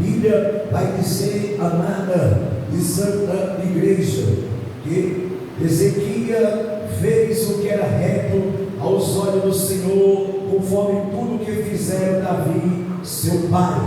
Bíblia vai dizer, amada e santa igreja, que Ezequias fez o que era reto aos olhos do Senhor, conforme tudo que fizeram Davi, seu pai.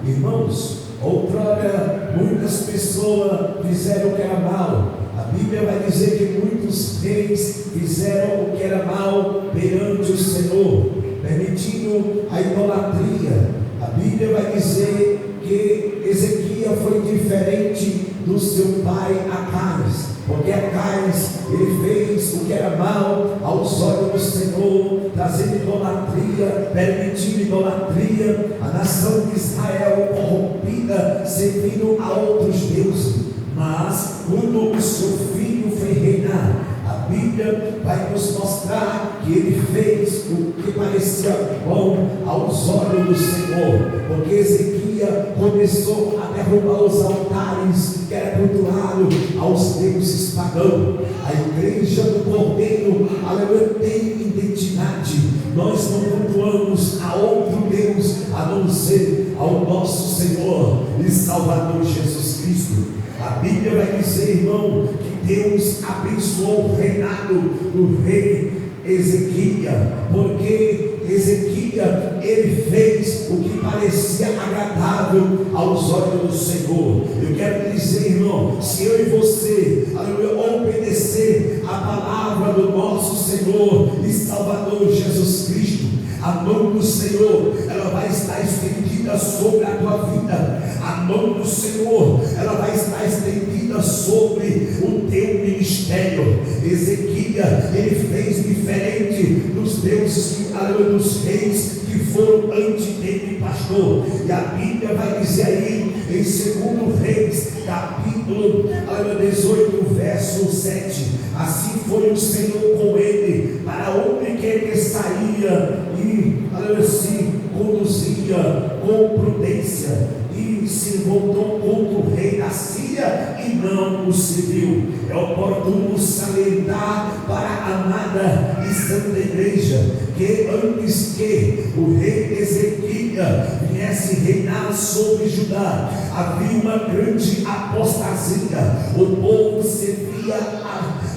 Irmãos, outrora muitas pessoas fizeram o que era mal. A Bíblia vai dizer que muitos reis fizeram o que era mal perante o Senhor, permitindo a idolatria. A Bíblia vai dizer que Ezequias foi diferente do seu pai Acais, porque Acais, ele fez o que era mal aos olhos do Senhor, trazendo idolatria, permitindo idolatria, a nação de Israel corrompida, servindo a outros deuses. Mas quando o seu filho foi reinar, a Bíblia vai nos mostrar que ele fez o que parecia bom aos olhos do Senhor, porque Ezequias começou a derrubar os altares que era cultuado aos deuses pagãos. A igreja do Cordeiro, aleluia, tem identidade. Nós não cultuamos a outro Deus a não ser ao nosso Senhor e Salvador Jesus Cristo. A Bíblia vai dizer, irmão, que Deus abençoou o reinado do rei Ezequias, porque Ezequias, ele fez o que parecia agradável aos olhos do Senhor. Eu quero dizer, irmão, se eu e você, aleluia, obedecer a palavra do nosso Senhor e Salvador Jesus Cristo, a mão do Senhor, ela vai estar estendida sobre a tua vida. A mão do Senhor, ela vai estar estendida sobre o teu ministério. Ezequias, ele fez diferente dos deuses, dos reis que foram antes dele, pastor. E a Bíblia vai dizer aí, em 2 Reis, capítulo 18, verso 7: assim foi o Senhor com ele, para onde que ele saía, e assim conduzia com prudência, e se voltou contra o rei da Síria e não o serviu. É oportuno salientar para a amada e santa igreja que antes que o rei Ezequias viesse reinar sobre Judá, havia uma grande apostasia. O povo servia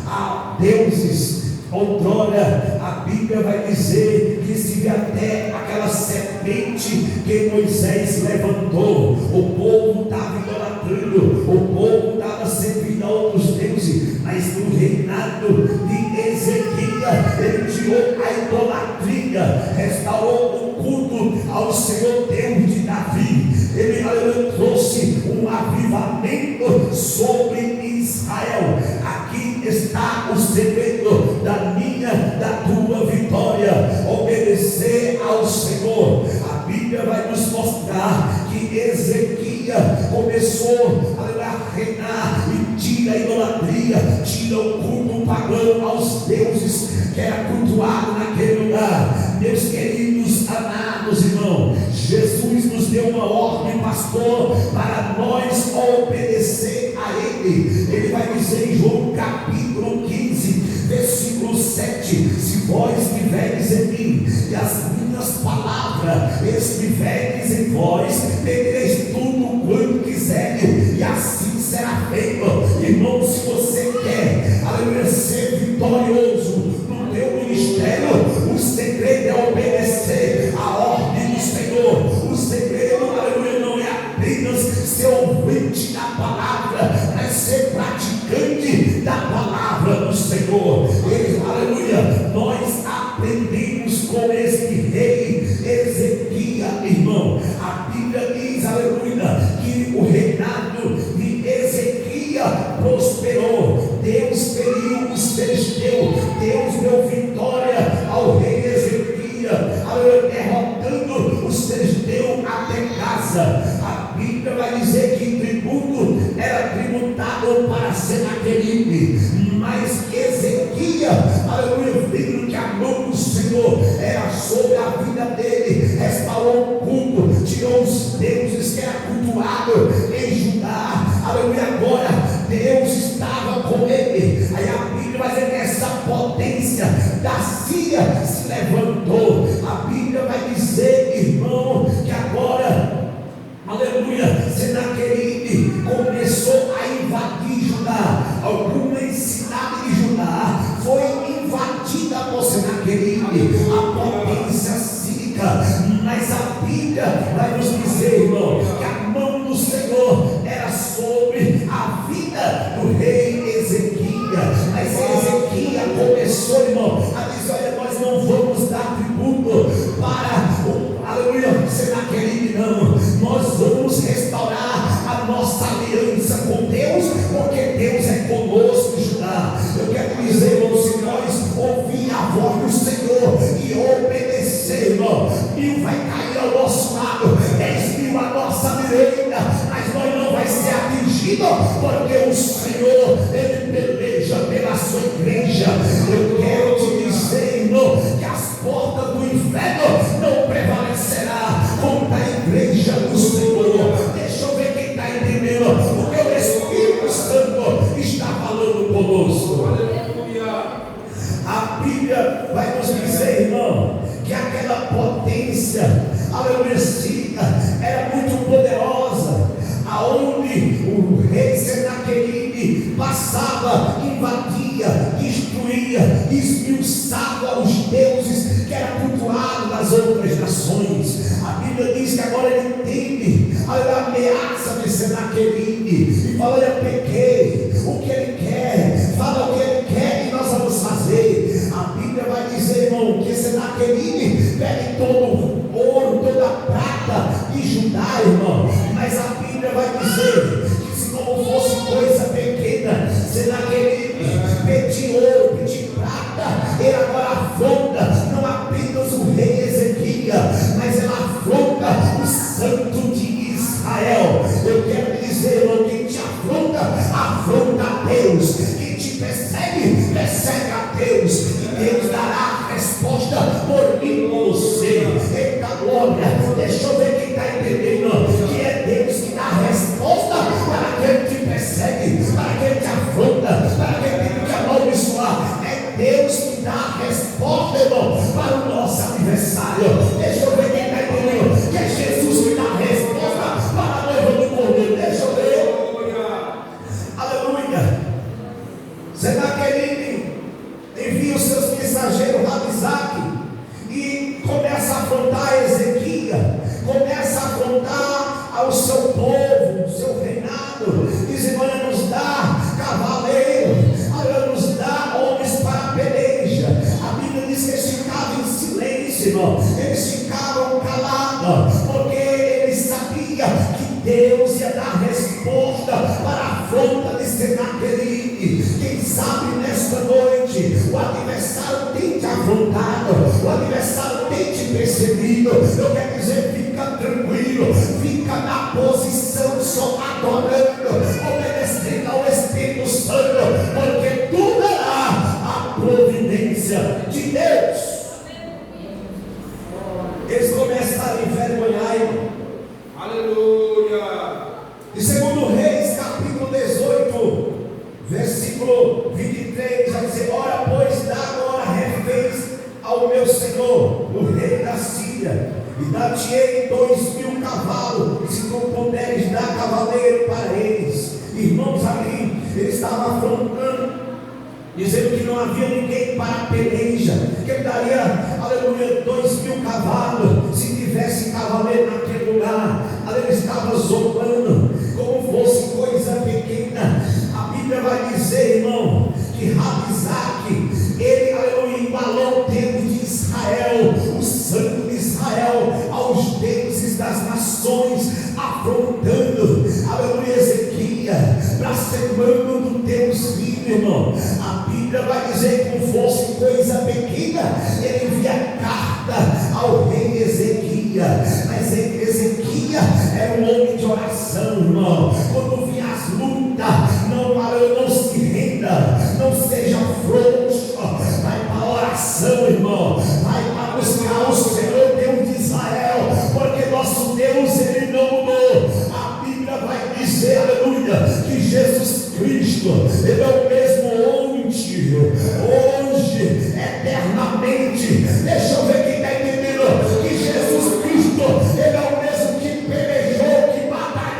a deuses. Outrora, a Bíblia vai dizer que se vê até aquela serpente que Moisés levantou. O povo estava idolatrando, o povo estava servindo a outros deuses, mas no reinado de Ezequias, ele tirou a idolatria, restaurou o culto ao Senhor Deus de Davi. Ele trouxe um avivamento sobre Israel. Aqui está o segredo da minha, da tua vitória: obedecer ao Senhor. A Bíblia vai nos mostrar que Ezequias começou a reinar e tira a idolatria, tira o culto pagão aos deuses que era cultuado naquele lugar. Meus queridos, amados irmãos, Jesus nos deu uma ordem, pastor, para nós obedecer a Ele. Ele vai dizer em João capítulo 15, versículo 7: se vós estiveres em mim e as minhas palavras estiveres em vós, pedireis tudo quanto quiserem, e assim será feito. Irmão, se você quer, aleluia, ser vitorioso no teu ministério, o segredo é obedecer a ordem do Senhor. O segredo, aleluia, não é apenas ser ouvinte da palavra, mas ser praticante da palavra do Senhor. Aleluia, nós aprendemos com este rei Ezequias, irmão. A Bíblia diz, aleluia, que o reinado de Ezequias prosperou. Deus feriu os filisteus, Deus deu vitória ao rei Ezequias, derrotando os filisteus até casa. A Bíblia vai dizer que tributo era tributado para Senaqueribe, mas Ezequias, aleluia, vendo que a mão do Senhor era sobre a vida dele, restaurou o culto, tirou os deuses que eram cultuados em Judá, aleluia. Agora Deus estava com ele. Aí a Bíblia vai dizer que essa potência da Síria se levantou. A Bíblia vai dizer, irmão, que agora, aleluia, aleluia, Senaqueribe começou a invadir Judá. Algumas cidades de Judá foi invadida por Senaqueribe, a potência sírica. Mas a Bíblia vai nos dizer, irmão, que a mão do Senhor era sobre a vida do rei Ezequias. Mas Ezequias começou, irmão, a dizer: olha, nós não vamos dar tributo para o, aleluia, Senaqueribe, não. Nós vamos restaurar a nossa aliança com Deus, porque Deus é conosco, Judá. Eu quero dizer, irmão, se nós ouvir a voz do Senhor e obedecer, irmão, mil vai cair ao nosso lado, 10.000 à nossa direita, mas nós não vai ser atingido, porque o Senhor, Ele peleja pela sua igreja. Eu quero te dizer, irmão, que as portas do inferno não prevalecerá contra a igreja do Senhor. Deixa eu ver quem está entendendo, porque o Espírito Santo está falando conosco. A Bíblia vai nos dizer, irmão, que aquela potência, aleluia, era muito poderosa, aonde o rei Senaqueribe passava, invadia, destruía, esmiuçava os deuses que eram cultuados nas outras nações. A Bíblia diz que agora ele entende a ameaça de Senaqueribe e fala: olha, pequei, o que ele quer, fala o que ele quer e nós vamos fazer. A Bíblia vai dizer, irmão, que Senaqueribe pega todo o ouro, toda a prata de Judá, irmão, mas a Bíblia vai dizer que se não fosse coisa pequena, Senaqueribe pedir ouro, pedir prata, ele agora afronta não apenas o rei Ezequias, mas ele afronta o santo de Israel. Eu quero dizer, irmão, quem te afronta, afronta a Deus. Quem te persegue, persegue a Deus. E Deus dará a resposta por mim e por você. Eita glória, deixa eu ver quem está entendendo, que é Deus que dá a resposta para quem te persegue, para quem te afronta, para quem te amaldiçoar. É Deus que dá a resposta, irmão, para o nosso adversário. Deixa eu ver quem está entendendo, que é Jesus que dá a resposta para a noiva do Cordeiro. Deixa eu ver. Aleluia. Senaqueribe envia os seus mensageiros, Rabizaque, e começa a afrontar Ezequias, começa a afrontar ao seu povo, o seu reinado, dizendo: olha, nos dá cavaleiros, olha, nos dá homens para a peleja. A Bíblia diz que eles ficavam em silêncio, irmão, eles ficavam calados, porque eles sabiam que Deus ia dar resposta para a afronta de Senaqueribe. Quem sabe nesta noite o adversário tem te afrontado, o adversário tem te perseguido. Eu quero dizer, fica tranquilo, fica na posição, só adorando, obedecendo ao Espírito Santo, porque tu verás a providência de Deus. Eles começaram a envergonhar, irmão. Aleluia. E segundo Reis, capítulo 18, versículo 23, vai dizer: ora, pois dá agora reféns ao meu senhor, o rei da Síria, e dar-te-ei 2.000 cavalos, se tu puderes dar cavaleiro para eles. Irmãos, ali ele estava afrontando, dizendo que não havia ninguém para a peleja, que ele daria, aleluia, 2.000 cavalos, se tivesse cavaleiro naquele lugar. Ele estava zombando, como fosse coisa pequena. A Bíblia vai dizer, irmão, que Rabizaque, ele, aleluia, embalou o dedo de Israel, o sangue de Israel, aos deuses das nações, afrontando, aleluia, Ezequias, blasfemando do Deus vivo, irmão. A Bíblia vai dizer, como fosse coisa pequena, ele envia carta ao rei Ezequias, mas Ezequias era um homem de oração, irmão. Quando vinha as lutas, não se renda, não seja frouxo, vai para a oração, irmão, vai para buscar o Senhor Deus de Israel, porque nosso Deus, ele não mudou. A Bíblia vai dizer, aleluia, que Jesus Cristo, ele é o mesmo ontem, hoje, eternamente. Deixa eu ver quem está entendendo, que Jesus Cristo, ele é o mesmo que pelejou, que batalhou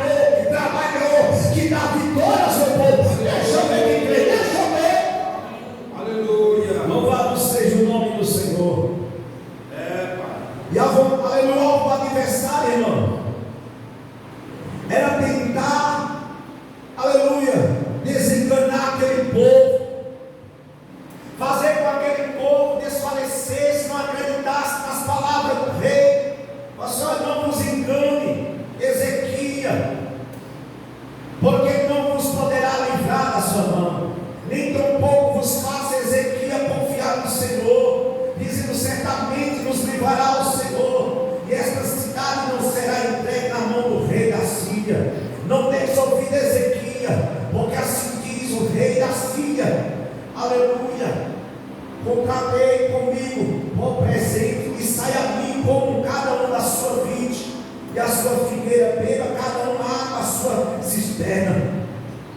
aleluia, porque não vos poderá livrar da sua mão, nem tampouco vos faça Ezequias confiar no Senhor, dizendo: certamente nos livrará o Senhor, e esta cidade não será entregue na mão do rei da Síria. Não deixe ouvir Ezequias, porque assim diz o rei da Síria, aleluia: concadei comigo o presente e sai a mim como cada um da sua vide e a sua figueira, beba cada um água a sua cisterna.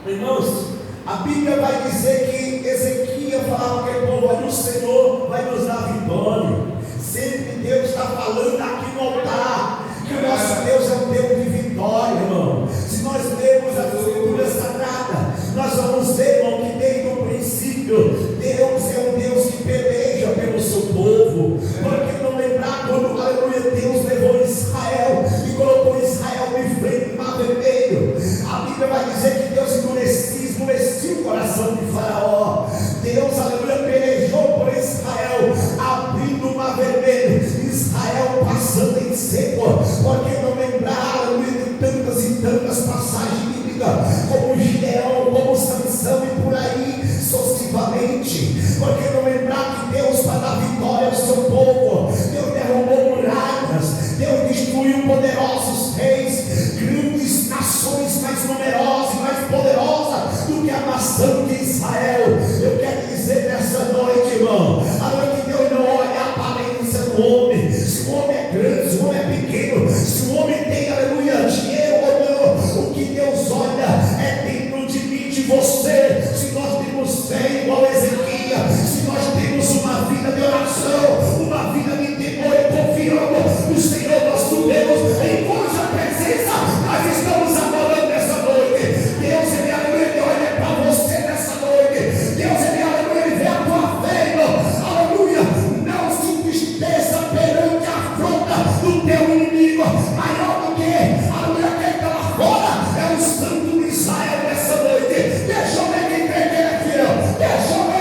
Irmãos, a Bíblia vai dizer que Ezequias falava para aquele povo: olha, o Senhor vai nos dar vitória. Sempre Deus está falando aqui no altar que o nosso Deus é um Deus de vitória, irmão. Se nós lermos a Escritura Sagrada, nós vamos ver, irmão, que desde o princípio Deus é um Deus que peleja pelo seu povo. Por que não lembrar quando, aleluia, Deus levou Israel e colocou Israel de frente ao Mar Vermelho? A Bíblia vai dizer que Deus endurecia o coração de Faraó. Deus, aleluia, pelejou por Israel, abrindo o Mar Vermelho, Israel passando em seco. Por que não lembrar, aleluia, de tantas e tantas passagens bíblicas, como Gideão, como Sansão e por aí sucessivamente? Por que não lembrar que Deus, para dar vitória ao seu povo, Deus derrubou muralhas, Deus destruiu poderosos reis, grandes nações mais numerosas e mais poderosas do que a nação de Israel? Eu quero dizer nessa noite, irmão, a noite que Deus não olha a aparência do homem, se o homem é grande, se o homem é pequeno, se o homem tem, aleluia, dinheiro ou não. O que Deus olha é dentro de mim e de você. Se nós temos fé igual a Ezequias, se nós temos uma vida de oração, uma vida de temor e confiando no Senhor nosso Deus, em cuja presença nós estamos adorando nessa noite. Deus, ele, aleluia, ele olha para você nessa noite. Deus, ele, aleluia, ele vê a tua fé, irmão. Aleluia, não se entristeça perante a afronta do teu inimigo. Maior do que, aleluia, quem está lá fora é o Santo de Israel nessa noite. Deixa eu ver quem crê que ele é fiel. Deixa eu ver.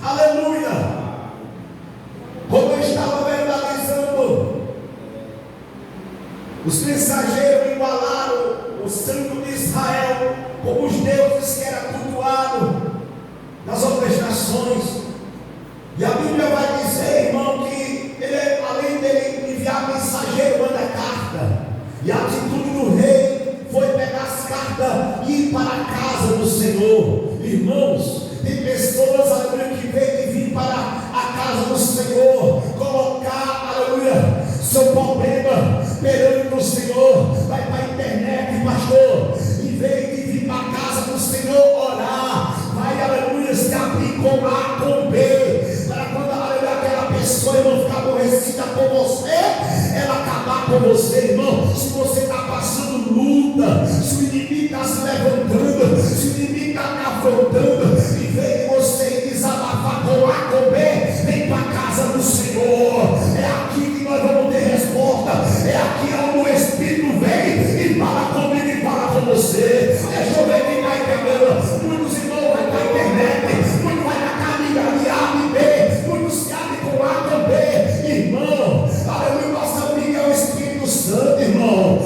Aleluia. Como eu estava verbalizando, os mensageiros igualaram o Santo de Israel como os deuses que eram cultuados nas outras nações. E a Bíblia vai dizer, irmão, que ele, além dele enviar mensageiro, manda carta. E a atitude do rei foi pegar as cartas e ir para a casa do Senhor. Irmãos, tem pessoas, aleluia, que vêm de vir para a casa do Senhor, colocar, aleluia, seu problema perante o Senhor. Vai para a internet, pastor, em vez de vir para a casa do Senhor orar, vai, aleluia, se abrir com A, com B, para quando, aleluia, aquela pessoa não ficar aborrecida com você, ela acabar com você, irmão. Se você está passando luta, se o inimigo está se levantando, se o inimigo está me afrontando, em vez de você desabafar com A, com B, vem para a casa do Senhor. É aqui que nós vamos ter resposta. É aqui onde o Espírito vem e fala comigo e fala com você. Deixa eu ver quem está entendendo. Muitos irmãos vão para a internet, muitos vai na caminha de A e B, muitos se abrem com A, com B. Irmão, aleluia, nosso amigo é o Espírito Santo, irmão.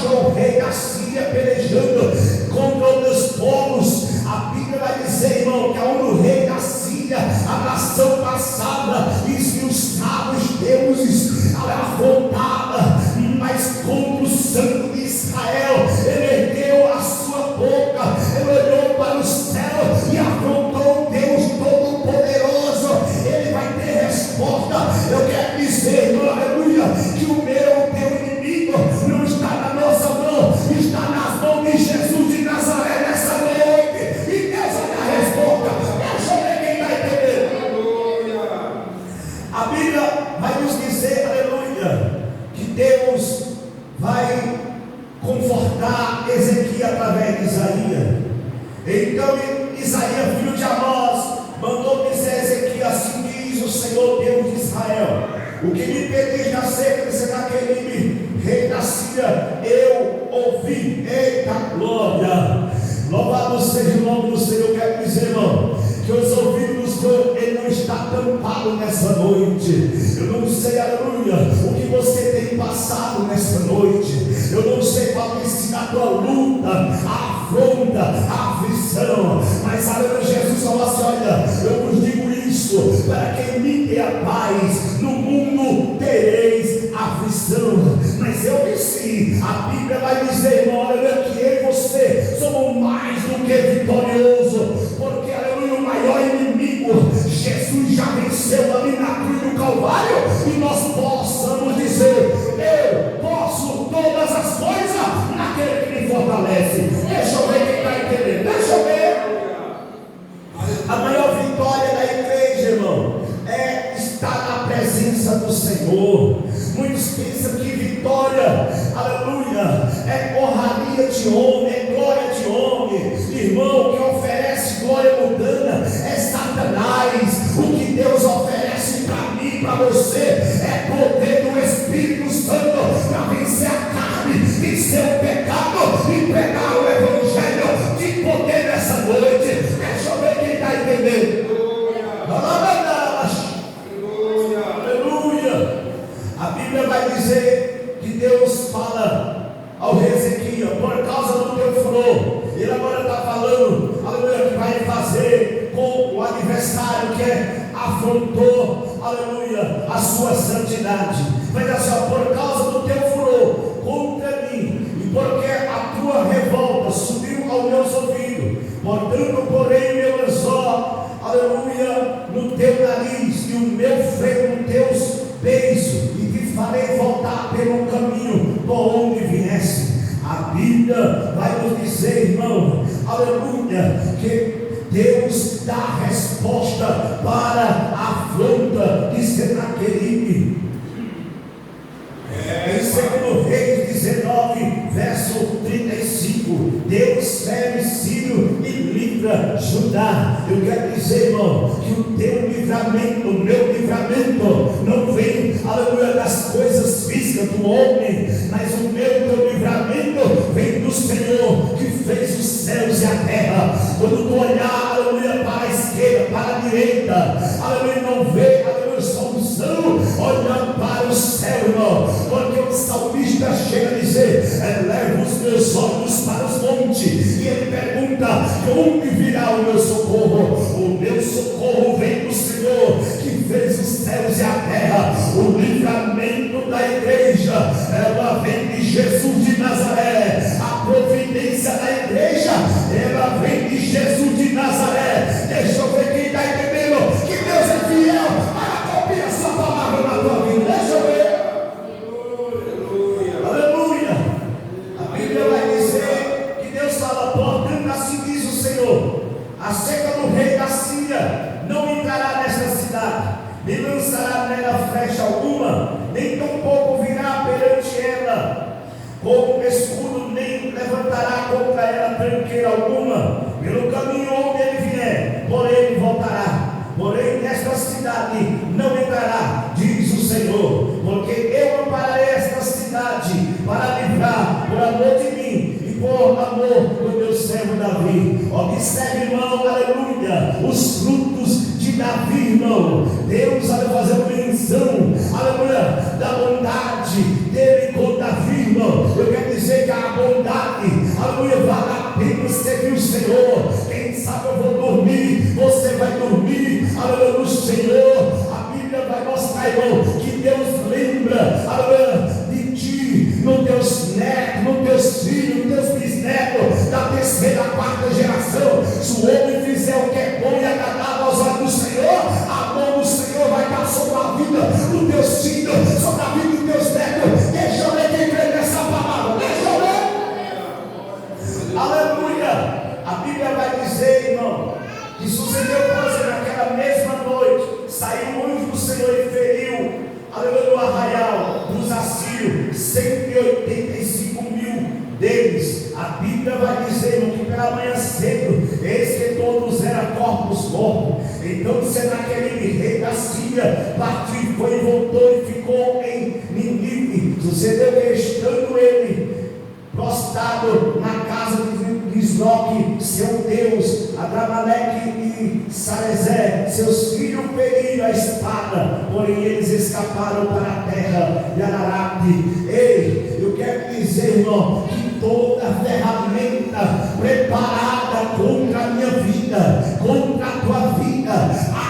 achou o rei da Síria pelejando contra outros povos. A Bíblia vai dizer, irmão, que o rei da Síria, a nação passada, esmiuçava os deuses, afrontava, mas contra o santo de Israel, ele ergueu a sua boca, ele olhou para o céu e afrontou o Deus Todo-Poderoso. Ele vai ter resposta. Eu quero dizer, irmão, aleluia, que o teu inimigo não está na nossa mão, está nas mãos de Jesus de Nazaré nessa noite, e Deus vai dar a resposta. Deixa eu ver quem está entendendo. A Bíblia vai nos dizer, aleluia, que Deus vai confortar Ezequiel através de Isaías. Então Isaías, filho de Amós, mandou dizer a Ezequiel: assim diz o Senhor Deus de Israel, o que me pedis acerca de Senaqueribe, rei da Síria, eu ouvi. Eita glória, louvado seja o nome do Senhor. Quero dizer, irmão, que os ouvidos do Senhor, ele não está tampado nessa noite. Eu não sei, aleluia, o que você tem passado nessa noite. Eu não sei qual tem sido a tua luta, a afronta, a aflição, mas aleluia, Jesus falou assim: olha, eu vos digo isso, para que em mim tenha paz, no mundo tereis aflição, mas eu disse, a Bíblia vai dizer, irmão, aleluia, que eu e você somos mais do que vitorioso, porque aleluia, o maior inimigo, Jesus já venceu ali na cruz do Calvário, e nós possamos dizer: eu posso todas as coisas naquele que me fortalece. Deixa eu ver quem está entendendo, deixa eu ver. A maior vitória da igreja, irmão, é estar na presença do Senhor. Muitos pensam que vitória, aleluia, é honraria de homem, é glória de homem. Irmão, quem oferece glória mundana é Satanás. O que Deus oferece para mim e para você é poder do Espírito Santo para vencer a carne, vencer o pecado e pregar o evangelho de poder nessa noite. Deixa eu ver quem está entendendo. Aleluia. A Bíblia vai dizer que Deus fala ao rei Ezequiel: por causa do teu furor. Ele agora está falando, aleluia, que vai fazer com o adversário que afrontou, aleluia, a sua santidade. Vai dizer assim: por causa do teu furor contra mim, e porque a tua revolta subiu aos meus ouvidos, portanto porém meu anzol, aleluia, no teu nariz e o meu freio nos teus beiços, e te farei voltar pelo caminho por onde viesse. A Bíblia vai nos dizer, irmão, aleluia, que Deus dá resposta para a afronta de Senaqueribe. Em 2 Reis 19, verso 35, Deus fere Sírio e livra Judá. Eu quero dizer, irmão, que o teu livramento, o meu livramento, não vem, aleluia, das coisas físicas do homem, mas o teu livramento vem do Senhor, que fez os céus e a terra. Quando tu olhar, aleluia, para a esquerda, para a direita, aleluia, não vê, aleluia, solução olhando para o céu, irmão, porque o salmista chega a dizer: eleva os meus olhos para os montes, e ele pergunta: de onde virá o meu socorro? O meu socorro vem do Senhor, que fez os céus e a terra. O livramento da igreja, ela vem de Jesus de Nazaré. A providência da igreja, ela vem de Jesus de Nazaré. Deixa eu ver quem está entendendo que Deus é fiel para cumprir essa palavra na tua vida. Deixa eu ver. Aleluia. A Bíblia vai dizer que Deus fala: portanto assim diz o Senhor, acerca do rei da Síria, não entrará nesta cidade, nem lançará nela flecha alguma, nem tampouco virá perante ela com escudo, nem levantará contra ela tranqueira alguma. Pelo caminho onde ele vier, porém ele voltará. Porém nesta cidade não entrará, diz o Senhor, porque eu amparei esta cidade para livrar por amor de mim e por amor do meu servo Davi. Observe, irmão, aleluia, os frutos de Davi, irmão. Deus vai fazer uma menção, aleluia, da bondade dele com Davi, irmão. Eu quero dizer que a Bíblia vai dizer que pela manhã cedo, eis que todos eram corpos mortos. Então será que aquele rei da Síria partiu, foi e voltou e ficou em Nínive? Sucedeu que estando ele prostrado na casa de Isnoque, seu Deus, Adrameleque e Sarezé, seus filhos feriram a espada, porém eles escaparam para a terra de Ararate. Ei, eu quero dizer, irmão, que toda ferramenta preparada contra a minha vida, contra a tua vida,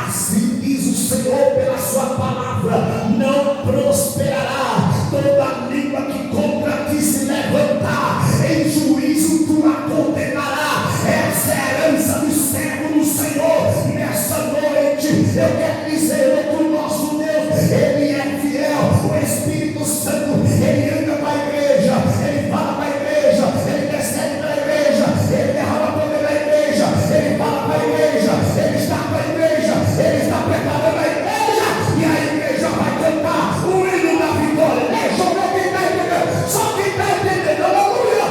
assim diz o Senhor pela sua palavra, não prosperará. Toda língua que contra ti se levantar, em juízo tu a condenará. Essa é a herança do servo do Senhor. Nessa noite eu quero dizer que o nosso Deus, Ele é fiel. O Espírito Santo, Ele anda para a igreja, Ele fala para a igreja, Ele descende para a igreja, Ele derrama poder na igreja, Ele fala para a igreja, Ele está para a igreja, Ele está preparando a igreja, e a igreja vai cantar o hino da vitória. Deixa eu ver quem está entendendo, só quem está entendendo, aleluia.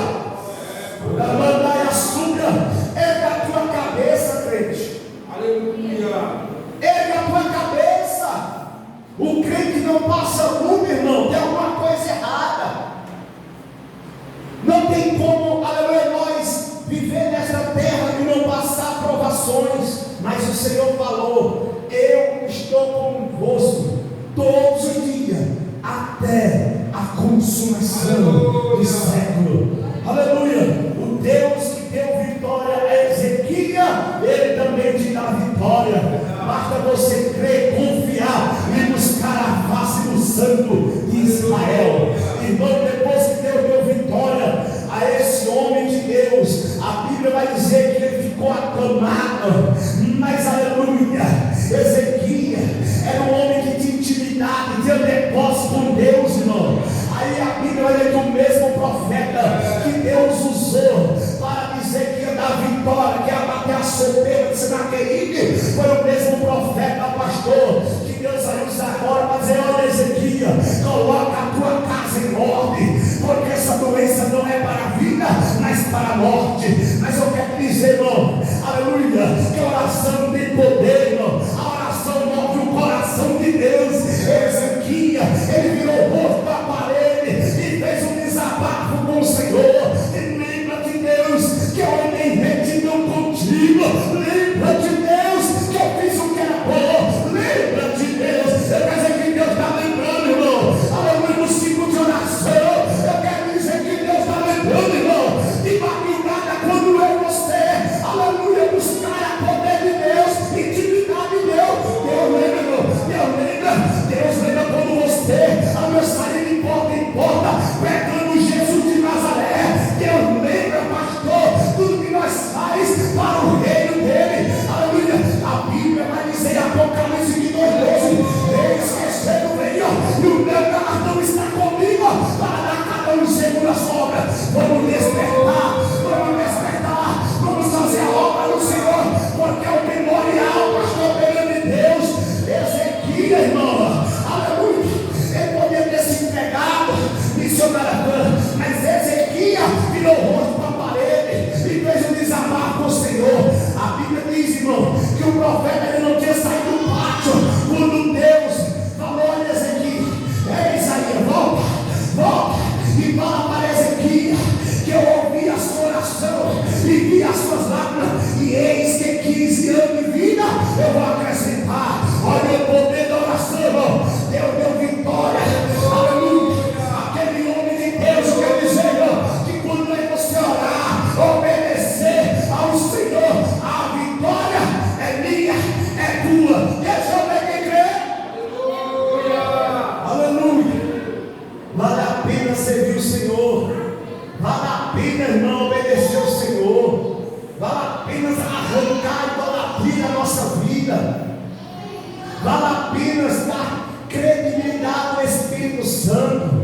Da mandaia suga, erga a tua cabeça, crente, aleluia. Erga a tua cabeça. O crente não passa luta, irmão, tem alguma coisa errada. Não tem como, aleluia, nós viver nesta terra e não passar provações. Mas o Senhor falou: eu estou convosco todos os dias, até a consumação do século. Aleluia. O Deus que deu vitória a Ezequias, Ele também te dá vitória. Basta você crer, confiar e buscar a face do Santo de Israel. Irmão, depois que Deus deu vitória a esse homem de Deus, a Bíblia vai dizer que ele ficou acamado. Mas aleluia, Ezequias era um homem que tinha intimidade, tinha depósito com Deus, irmão. Aí a Bíblia vai dizer que o mesmo profeta que Deus usou para dizer que ia dar vitória, que ia bater a soberba de Senaqueribe, foi o mesmo profeta, pastor, que Deus vai usar agora para dizer: olha, Ezequias, coloca a tua casa em ordem, porque essa doença não é para a vida, mas para a morte. Mas eu quero dizer, irmão, aleluia, que a oração tem poder, irmão. A oração move o coração de Deus. Ezequias, ele virou o rosto da parede e fez um desabafo com o Senhor. E lembra de Deus que eu andei em retidão contigo. Lembra de Deus que eu fiz o que era bom. Lembra de Deus. Eu quero dizer que Deus está lembrando, irmão. Aleluia, no ciclo de oração. Eu quero dizer que Deus está lembrando, irmão. De madrugada, quando eu e você, aleluia, buscar a poder de Deus, intimidade de Deus. Deus lembra, irmão. Deus lembra quando você, a meu sair de porta em porta, pregando Jesus de Nazaré. Deus lembra, pastor, tudo que nós faz para o reino dele. Aleluia. A Bíblia vai dizer em Apocalipse 22:12: eis que cedo venho, e o meu galardão está comigo, para dar cada um segundo a sua obra. Vamos despertar, vamos fazer a obra do Senhor, porque é o memorial, pastor, perante Deus. Ezequias, irmão, aleluia, ele podia ter se entregado, missionário, mas Ezequias virou o rosto para a parede e fez um desabafo com o Senhor. A Bíblia diz, irmão, que o profeta ele não tinha saído do pátio quando Deus falou: olha, Ezequias, Isaías, volta e fala para Ezequias que eu ouvi a sua oração e vi as suas lágrimas, e eis que 15 anos de vida eu vou acrescentar. Olha o poder da oração, Deus deu vitória, aleluia. Aquele homem de Deus, eu quero dizer, que quando é você orar, obedecer ao Senhor, a vitória é minha, é tua. Deixa eu ver quem crê. Aleluia. Vale a pena servir o Senhor, vale a pena, irmão, obedecer ao Senhor, vale a pena arrancar a idolatria da nossa vida. Vale a pena dar credibilidade ao Espírito Santo.